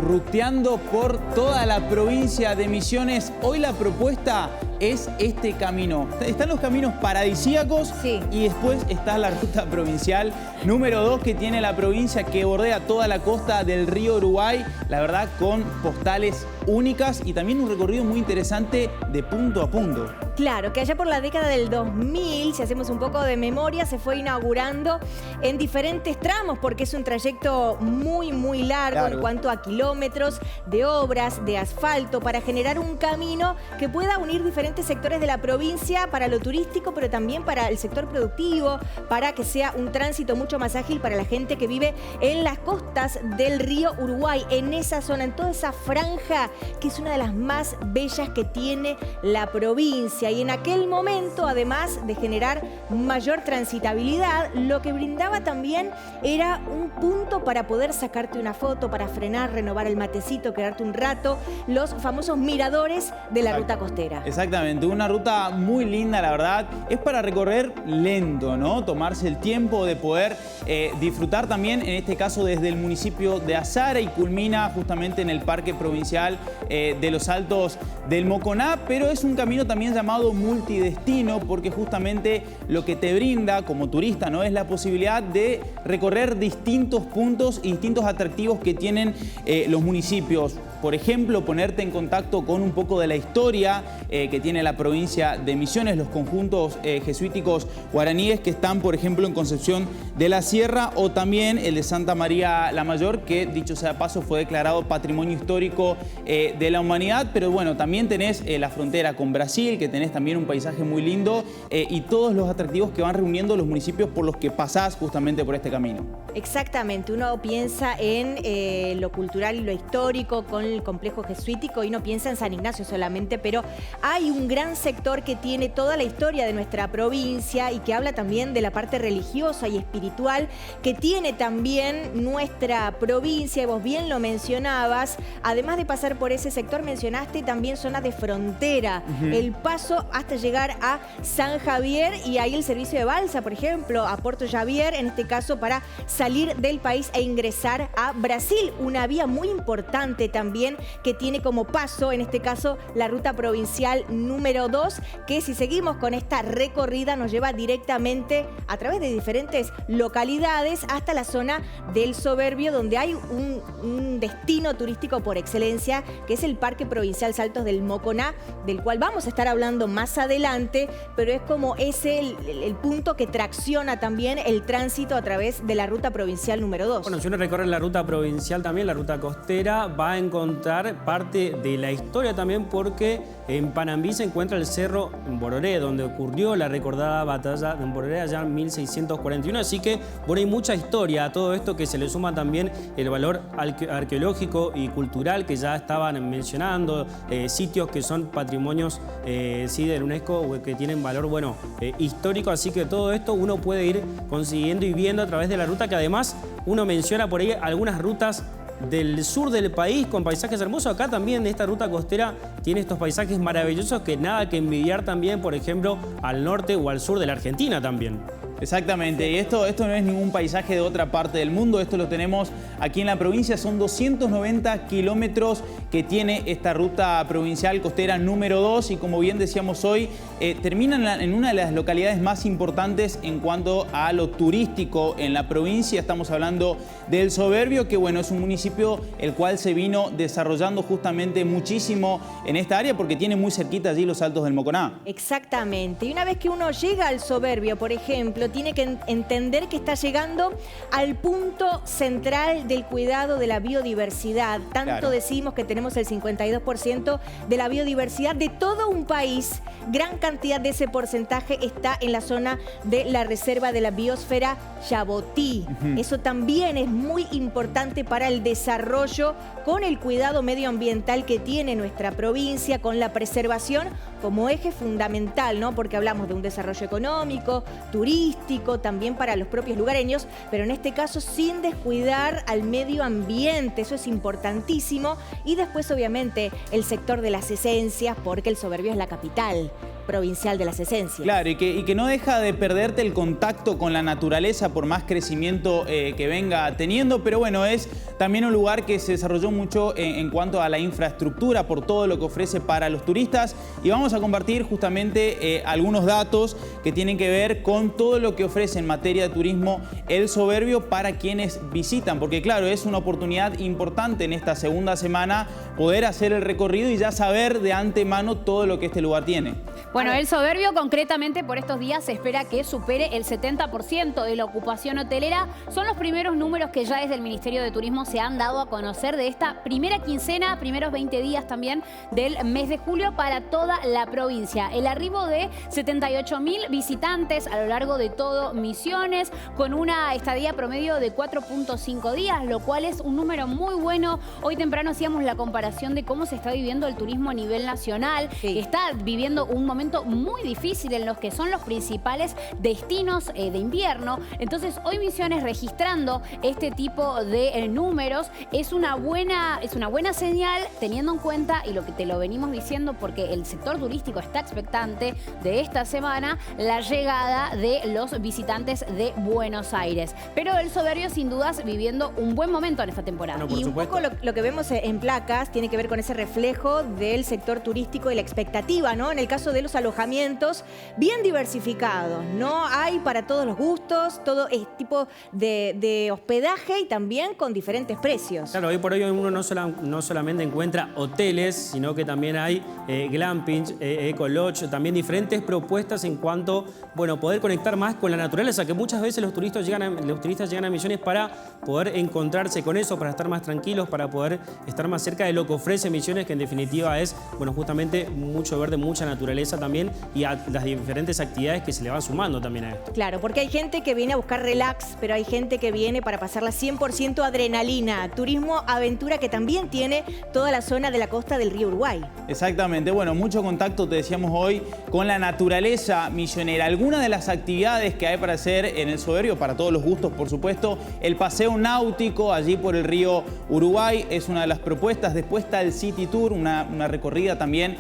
ruteando por toda la provincia de Misiones. Hoy la propuesta es este camino. Están los caminos paradisíacos, sí, y después está la ruta provincial número 2 que tiene la provincia, que bordea toda la costa del río Uruguay. La verdad, con postales únicas y también un recorrido muy interesante de punto a punto. Claro, que allá por la década del 2000, si hacemos un poco de memoria, se fue inaugurando en diferentes tramos porque es un trayecto muy largo en cuanto a kilómetros de obras, de asfalto, para generar un camino que pueda unir diferentes sectores de la provincia para lo turístico, pero también para el sector productivo, para que sea un tránsito mucho más ágil para la gente que vive en las costas del río Uruguay, en esa zona, en toda esa franja que es una de las más bellas que tiene la provincia. Y en aquel momento, además de generar mayor transitabilidad, lo que brindaba también era un punto para poder sacarte una foto, para frenar, renovar el matecito, quedarte un rato, los famosos miradores de la ruta costera. Exactamente, una ruta muy linda, la verdad. Es para recorrer lento, ¿no? Tomarse el tiempo de poder disfrutar también, en este caso desde el municipio de Azara, y culmina justamente en el Parque Provincial de los Altos del Moconá, pero es un camino también llamado multidestino porque justamente lo que te brinda como turista, ¿no?, es la posibilidad de recorrer distintos puntos y distintos atractivos que tienen los municipios. Por ejemplo, ponerte en contacto con un poco de la historia que tiene la provincia de Misiones, los conjuntos jesuíticos guaraníes que están, por ejemplo, en Concepción de la Sierra, o también el de Santa María la Mayor, que, dicho sea de paso, fue declarado Patrimonio Histórico de la Humanidad. Pero bueno, también tenés la frontera con Brasil, que tenés también un paisaje muy lindo, y todos los atractivos que van reuniendo los municipios por los que pasás justamente por este camino. Exactamente, uno piensa en lo cultural y lo histórico con el complejo jesuítico y no piensa en San Ignacio solamente, pero hay un gran sector que tiene toda la historia de nuestra provincia y que habla también de la parte religiosa y espiritual que tiene también nuestra provincia, y vos bien lo mencionabas. Además de pasar por ese sector, mencionaste también zonas de frontera, el paso hasta llegar a San Javier, y ahí el servicio de balsa, por ejemplo, a Puerto Javier, en este caso para salir del país e ingresar a Brasil, una vía muy importante también que tiene como paso, en este caso, la ruta provincial número 2, que si seguimos con esta recorrida nos lleva directamente a través de diferentes localidades hasta la zona del Soberbio, donde hay un destino turístico por excelencia, que es el Parque Provincial Saltos del Moconá, del cual vamos a estar hablando más adelante, pero es como ese el punto que tracciona también el tránsito a través de la ruta provincial número 2. Bueno, si uno recorre la ruta provincial también, la ruta costera, va a encontrar parte de la historia también, porque en Panambí se encuentra el Cerro Mbororé, donde ocurrió la recordada batalla de Mbororé allá en 1641. Así que, bueno, hay mucha historia a todo esto, que se le suma también el valor arqueológico y cultural que ya estaban mencionando, sitios que son patrimonios sí, del UNESCO, que tienen valor, bueno, histórico. Así que todo esto uno puede ir consiguiendo y viendo a través de la ruta, que además uno menciona por ahí algunas rutas del sur del país con paisajes hermosos. Acá también esta ruta costera tiene estos paisajes maravillosos que nada que envidiar también, por ejemplo, al norte o al sur de la Argentina también. Exactamente, y esto no es ningún paisaje de otra parte del mundo, esto lo tenemos aquí en la provincia. Son 290 kilómetros que tiene esta ruta provincial costera número 2, y como bien decíamos hoy, termina en una de las localidades más importantes en cuanto a lo turístico en la provincia. Estamos hablando del Soberbio, que bueno, es un municipio el cual se vino desarrollando justamente muchísimo en esta área porque tiene muy cerquita allí los Altos del Moconá. Exactamente, y una vez que uno llega al Soberbio, por ejemplo, tiene que entender que está llegando al punto central del cuidado de la biodiversidad. Tanto decimos que tenemos el 52% de la biodiversidad de todo un país. Gran cantidad de ese porcentaje está en la zona de la Reserva de la Biosfera Yabotí. Eso también es muy importante para el desarrollo, con el cuidado medioambiental que tiene nuestra provincia, con la preservación como eje fundamental, ¿no? Porque hablamos de un desarrollo económico, turístico, también para los propios lugareños, pero en este caso sin descuidar al medio ambiente. Eso es importantísimo. Y después, obviamente, el sector de las esencias, porque el Soberbio es la capital. provincial de las esencias. Claro, y que no deja de perderte el contacto con la naturaleza por más crecimiento que venga teniendo, pero bueno, es también un lugar que se desarrolló mucho en cuanto a la infraestructura, por todo lo que ofrece para los turistas, y vamos a compartir justamente algunos datos que tienen que ver con todo lo que ofrece en materia de turismo El Soberbio para quienes visitan, porque claro, es una oportunidad importante en esta segunda semana poder hacer el recorrido y ya saber de antemano todo lo que este lugar tiene. Bueno, El Soberbio concretamente por estos días se espera que supere el 70% de la ocupación hotelera. Son los primeros números que ya desde el Ministerio de Turismo se han dado a conocer de esta primera quincena, primeros 20 días también del mes de julio para toda la provincia. El arribo de 78.000 visitantes a lo largo de todo Misiones, con una estadía promedio de 4.5 días, lo cual es un número muy bueno. Hoy temprano hacíamos la comparación de cómo se está viviendo el turismo a nivel nacional, que está viviendo un momento muy difícil en los que son los principales destinos de invierno. Entonces hoy Misiones registrando este tipo de números es una buena señal, teniendo en cuenta, y lo que te lo venimos diciendo porque el sector turístico está expectante de esta semana, la llegada de los visitantes de Buenos Aires. Pero El Soberbio sin dudas viviendo un buen momento en esta temporada. Y un poco lo que vemos en placas tiene que ver con ese reflejo del sector turístico y la expectativa, ¿no? En el caso de los alojamientos, bien diversificados, ¿no? Hay para todos los gustos, todo tipo de hospedaje y también con diferentes precios. Claro, hoy por hoy uno no solamente encuentra hoteles, sino que también hay glampings, eco lodge, también diferentes propuestas en cuanto, bueno, poder conectar más con la naturaleza, que muchas veces los turistas llegan a Misiones para poder encontrarse con eso, para estar más tranquilos, para poder estar más cerca de lo que ofrece Misiones, que en definitiva es, bueno, justamente mucho verde, mucha naturaleza también, y a las diferentes actividades que se le van sumando también a esto. Claro, porque hay gente que viene a buscar relax, pero hay gente que viene para pasarla 100% adrenalina. Turismo aventura que también tiene toda la zona de la costa del río Uruguay. Exactamente, bueno, mucho contacto, te decíamos hoy, con la naturaleza misionera. Algunas de las actividades que hay para hacer en El Soberbio, para todos los gustos, por supuesto, el paseo náutico allí por el río Uruguay es una de las propuestas. Después está el City Tour, una recorrida también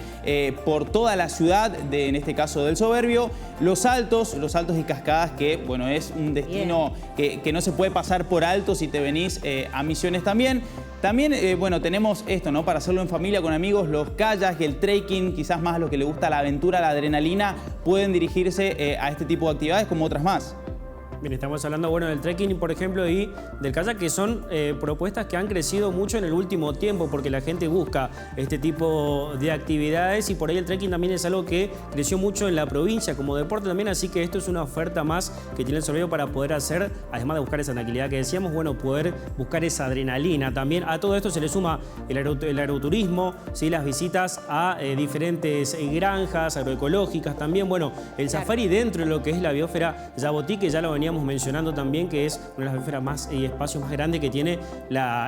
por toda la ciudad, en este caso del Soberbio. Los saltos y cascadas, que bueno, es un destino que no se puede pasar por alto si te venís a Misiones también. También, bueno, tenemos esto, ¿no? Para hacerlo en familia, con amigos, los kayaks y el trekking, quizás más a los que les gusta la aventura, la adrenalina, pueden dirigirse a este tipo de actividades como otras más. Bien, estamos hablando, bueno, del trekking, por ejemplo, y del kayak, que son propuestas que han crecido mucho en el último tiempo porque la gente busca este tipo de actividades, y por ahí el trekking también es algo que creció mucho en la provincia como deporte también, así que esto es una oferta más que tiene El Soberbio para poder hacer, además de buscar esa tranquilidad que decíamos, bueno, poder buscar esa adrenalina también. A todo esto se le suma el aeroturismo, ¿sí? Las visitas a diferentes granjas agroecológicas también, bueno, el safari dentro de lo que es la biosfera Yabotí, que ya lo veníamos mencionando también, que es una de las biosferas más y espacios más grandes que tiene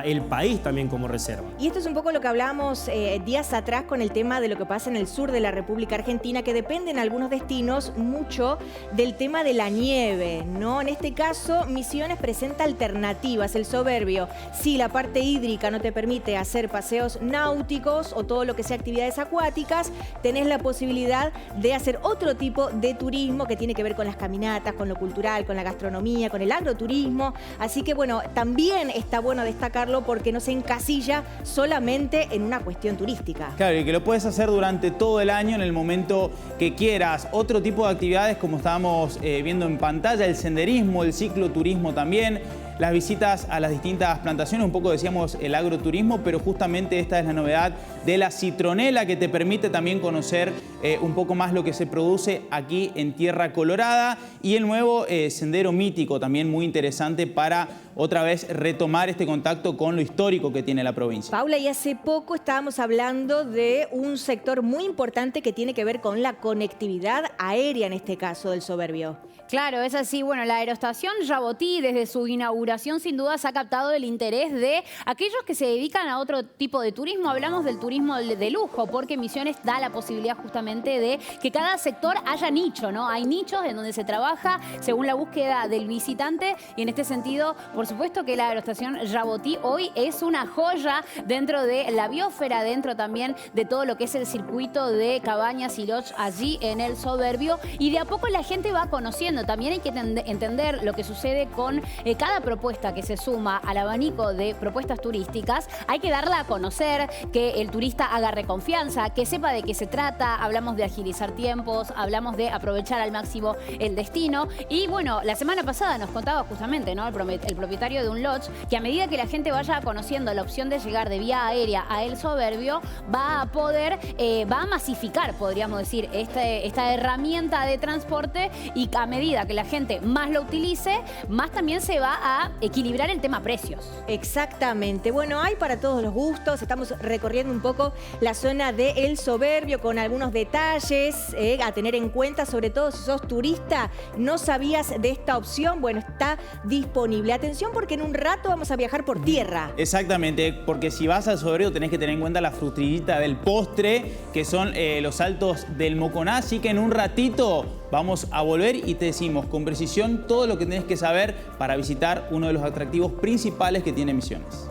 el país también como reserva. Y esto es un poco lo que hablábamos días atrás con el tema de lo que pasa en el sur de la República Argentina, que depende en algunos destinos mucho del tema de la nieve, ¿no? En este caso, Misiones presenta alternativas. El Soberbio, si la parte hídrica no te permite hacer paseos náuticos o todo lo que sea actividades acuáticas, tenés la posibilidad de hacer otro tipo de turismo que tiene que ver con las caminatas, con lo cultural, con la gastronomía, con el agroturismo. Así que bueno, también está bueno destacarlo porque no se encasilla solamente en una cuestión turística. Claro, y que lo puedes hacer durante todo el año en el momento que quieras. Otro tipo de actividades, como estábamos viendo en pantalla, el senderismo, el cicloturismo también, las visitas a las distintas plantaciones, un poco decíamos el agroturismo, pero justamente esta es la novedad de la citronela, que te permite también conocer un poco más lo que se produce aquí en Tierra Colorada, y el nuevo sendero mítico, también muy interesante para otra vez retomar este contacto con lo histórico que tiene la provincia. Paula, y hace poco estábamos hablando de un sector muy importante que tiene que ver con la conectividad aérea, en este caso del Soberbio. Claro, es así. Bueno, la aeroestación Yabotí, desde su inauguración, sin duda, se ha captado el interés de aquellos que se dedican a otro tipo de turismo. Hablamos del turismo de lujo, porque Misiones da la posibilidad justamente justamente de que cada sector haya nicho, ¿no? Hay nichos en donde se trabaja según la búsqueda del visitante y en este sentido, por supuesto que la aeroestación Jabotí hoy es una joya dentro de la biosfera, dentro también de todo lo que es el circuito de cabañas y lodge allí en el Soberbio, y de a poco la gente va conociendo. También hay que entender lo que sucede con cada propuesta que se suma al abanico de propuestas turísticas. Hay que darla a conocer, que el turista agarre confianza, que sepa de qué se trata. Hablamos de agilizar tiempos, hablamos de aprovechar al máximo el destino. Y bueno, la semana pasada nos contaba justamente, ¿no?, el propietario de un lodge, que a medida que la gente vaya conociendo la opción de llegar de vía aérea a El Soberbio, va a poder, va a masificar, podríamos decir, esta herramienta de transporte, y a medida que la gente más lo utilice, más también se va a equilibrar el tema precios. Exactamente. Bueno, hay para todos los gustos. Estamos recorriendo un poco la zona de El Soberbio con algunos detalles a tener en cuenta, sobre todo si sos turista, no sabías de esta opción. Bueno, está disponible. Atención, porque en un rato vamos a viajar por tierra. Exactamente, porque si vas al Soberbio tenés que tener en cuenta la frutillita del postre, que son los saltos del Moconá. Así que en un ratito vamos a volver y te decimos con precisión todo lo que tenés que saber para visitar uno de los atractivos principales que tiene Misiones.